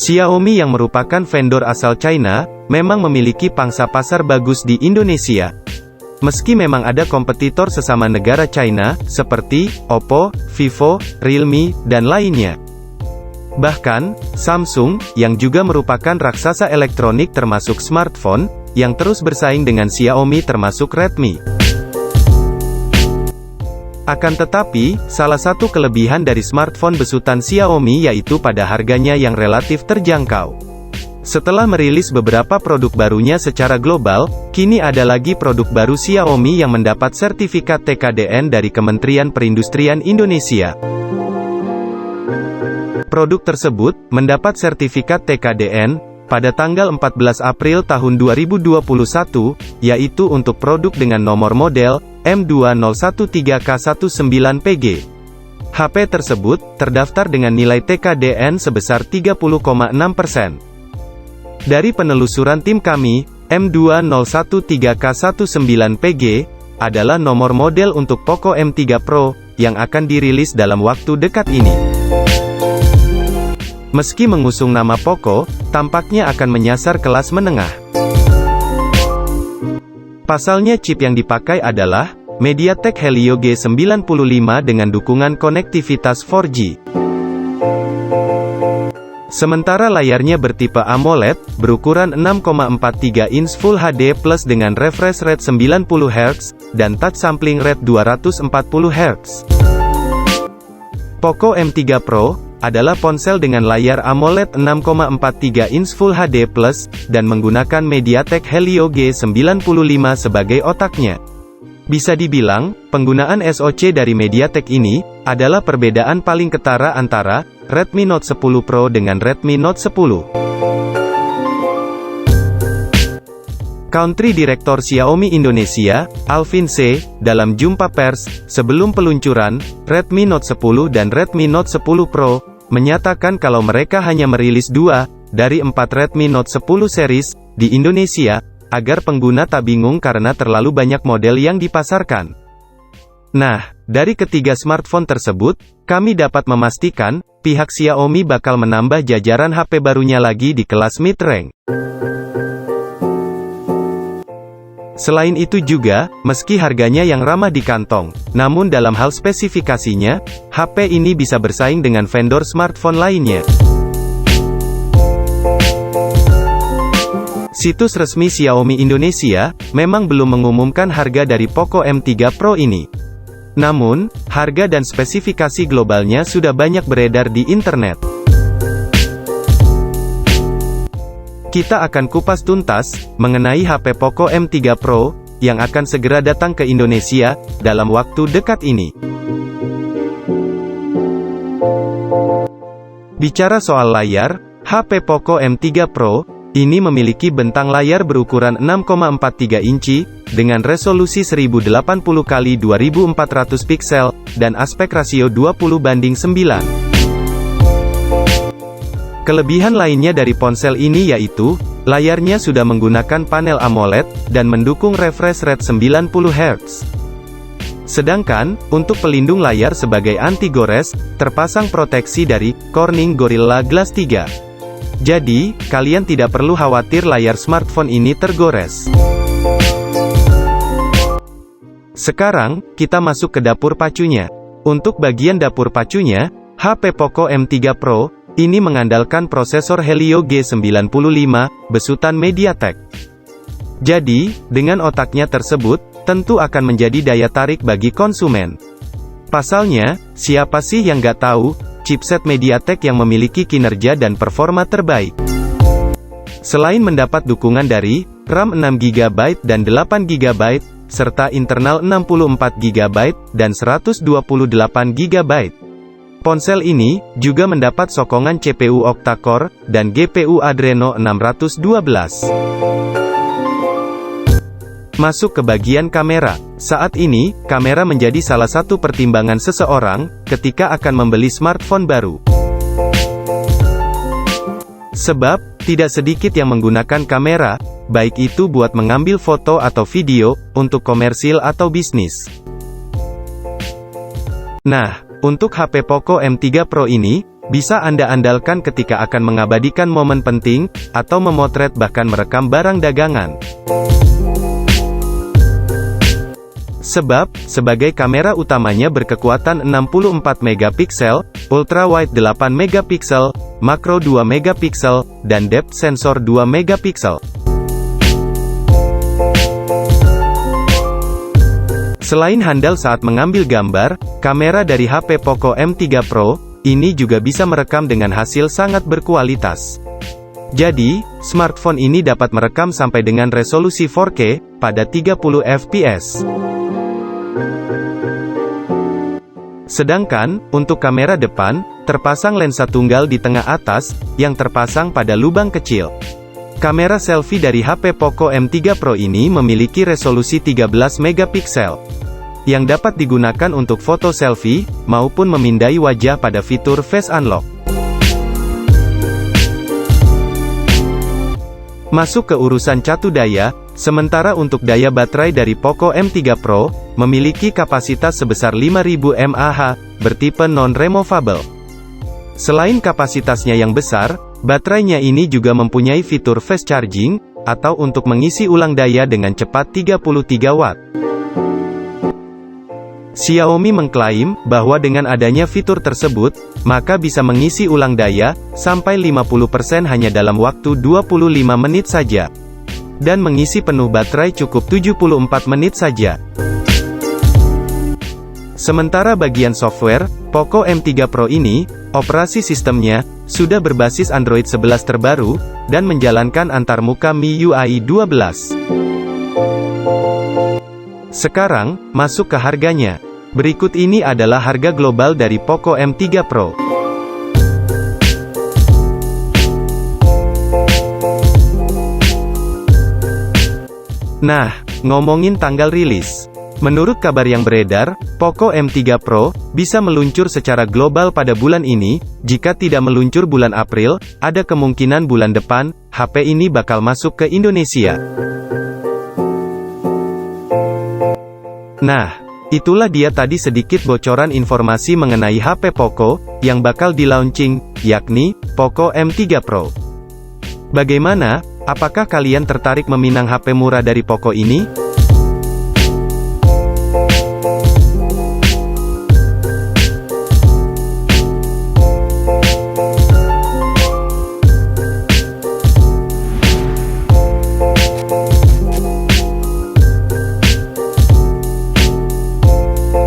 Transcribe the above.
Xiaomi yang merupakan vendor asal China, memang memiliki pangsa pasar bagus di Indonesia. Meski memang ada kompetitor sesama negara China, seperti Oppo, Vivo, Realme, dan lainnya. Bahkan, Samsung, yang juga merupakan raksasa elektronik termasuk smartphone, yang terus bersaing dengan Xiaomi termasuk Redmi. Akan tetapi, salah satu kelebihan dari smartphone besutan Xiaomi yaitu pada harganya yang relatif terjangkau. Setelah merilis beberapa produk barunya secara global, kini ada lagi produk baru Xiaomi yang mendapat sertifikat TKDN dari Kementerian Perindustrian Indonesia. Produk tersebut mendapat sertifikat TKDN pada tanggal 14 April tahun 2021, yaitu untuk produk dengan nomor model M2013K19PG. HP tersebut terdaftar dengan nilai TKDN sebesar 30,6%. Dari penelusuran tim kami, M2013K19PG adalah nomor model untuk Poco M3 Pro yang akan dirilis dalam waktu dekat ini. Meski mengusung nama Poco, tampaknya akan menyasar kelas menengah. Pasalnya chip yang dipakai adalah MediaTek Helio G95 dengan dukungan konektivitas 4G. Sementara layarnya bertipe AMOLED, berukuran 6,43 inch Full HD Plus dengan refresh rate 90 Hz, dan touch sampling rate 240 Hz. Poco M3 Pro adalah ponsel dengan layar AMOLED 6,43 inch Full HD Plus, dan menggunakan MediaTek Helio G95 sebagai otaknya. Bisa dibilang, penggunaan SoC dari MediaTek ini adalah perbedaan paling ketara antara Redmi Note 10 Pro dengan Redmi Note 10. Country Director Xiaomi Indonesia, Alvin C., dalam jumpa pers sebelum peluncuran Redmi Note 10 dan Redmi Note 10 Pro, menyatakan kalau mereka hanya merilis 2 dari 4 Redmi Note 10 series di Indonesia, agar pengguna tak bingung karena terlalu banyak model yang dipasarkan. Nah, dari ketiga smartphone tersebut, kami dapat memastikan, pihak Xiaomi bakal menambah jajaran HP barunya lagi di kelas mid-range. Selain itu juga, meski harganya yang ramah di kantong, namun dalam hal spesifikasinya, HP ini bisa bersaing dengan vendor smartphone lainnya. Situs resmi Xiaomi Indonesia memang belum mengumumkan harga dari Poco M3 Pro ini. Namun, harga dan spesifikasi globalnya sudah banyak beredar di internet. Kita akan kupas tuntas mengenai HP Poco M3 Pro yang akan segera datang ke Indonesia dalam waktu dekat ini. Bicara soal layar, HP Poco M3 Pro ini memiliki bentang layar berukuran 6,43 inci dengan resolusi 1080x2400 piksel dan aspek rasio 20:9. Kelebihan lainnya dari ponsel ini yaitu, layarnya sudah menggunakan panel AMOLED, dan mendukung refresh rate 90 Hz. Sedangkan, untuk pelindung layar sebagai anti-gores, terpasang proteksi dari Corning Gorilla Glass 3. Jadi, kalian tidak perlu khawatir layar smartphone ini tergores. Sekarang, kita masuk ke dapur pacunya. Untuk bagian dapur pacunya, HP Poco M3 Pro ini mengandalkan prosesor Helio G95 besutan MediaTek. Jadi, dengan otaknya tersebut, tentu akan menjadi daya tarik bagi konsumen. Pasalnya, siapa sih yang nggak tahu chipset MediaTek yang memiliki kinerja dan performa terbaik? Selain mendapat dukungan dari RAM 6GB dan 8GB, serta internal 64GB dan 128GB. Ponsel ini juga mendapat sokongan CPU octa-core dan GPU Adreno 612. Masuk ke bagian kamera. Saat ini, kamera menjadi salah satu pertimbangan seseorang ketika akan membeli smartphone baru. Sebab, tidak sedikit yang menggunakan kamera, baik itu buat mengambil foto atau video, untuk komersil atau bisnis. Nah, untuk HP Poco M3 Pro ini, bisa Anda andalkan ketika akan mengabadikan momen penting, atau memotret bahkan merekam barang dagangan. Sebab, sebagai kamera utamanya berkekuatan 64 megapiksel, ultrawide 8 megapiksel, makro 2 megapiksel, dan depth sensor 2 megapiksel. Selain handal saat mengambil gambar, kamera dari HP Poco M3 Pro ini juga bisa merekam dengan hasil sangat berkualitas. Jadi, smartphone ini dapat merekam sampai dengan resolusi 4K pada 30 fps. Sedangkan, untuk kamera depan, terpasang lensa tunggal di tengah atas, yang terpasang pada lubang kecil. Kamera selfie dari HP Poco M3 Pro ini memiliki resolusi 13 megapiksel, yang dapat digunakan untuk foto selfie, maupun memindai wajah pada fitur Face Unlock. Masuk ke urusan catu daya, sementara untuk daya baterai dari Poco M3 Pro, memiliki kapasitas sebesar 5000 mAh, bertipe non-removable. Selain kapasitasnya yang besar, baterainya ini juga mempunyai fitur fast charging, atau untuk mengisi ulang daya dengan cepat 33 watt. Xiaomi mengklaim, bahwa dengan adanya fitur tersebut, maka bisa mengisi ulang daya, sampai 50% hanya dalam waktu 25 menit saja. Dan mengisi penuh baterai cukup 74 menit saja. Sementara bagian software, Poco M3 Pro ini, operasi sistemnya, sudah berbasis Android 11 terbaru, dan menjalankan antarmuka MIUI 12. Sekarang, masuk ke harganya. Berikut ini adalah harga global dari Poco M3 Pro. Nah, ngomongin tanggal rilis. Menurut kabar yang beredar, Poco M3 Pro bisa meluncur secara global pada bulan ini. Jika tidak meluncur bulan April, ada kemungkinan bulan depan, HP ini bakal masuk ke Indonesia. Nah, itulah dia tadi sedikit bocoran informasi mengenai HP Poco, yang bakal di-launching, yakni, Poco M3 Pro. Bagaimana? Apakah kalian tertarik meminang HP murah dari Poco ini?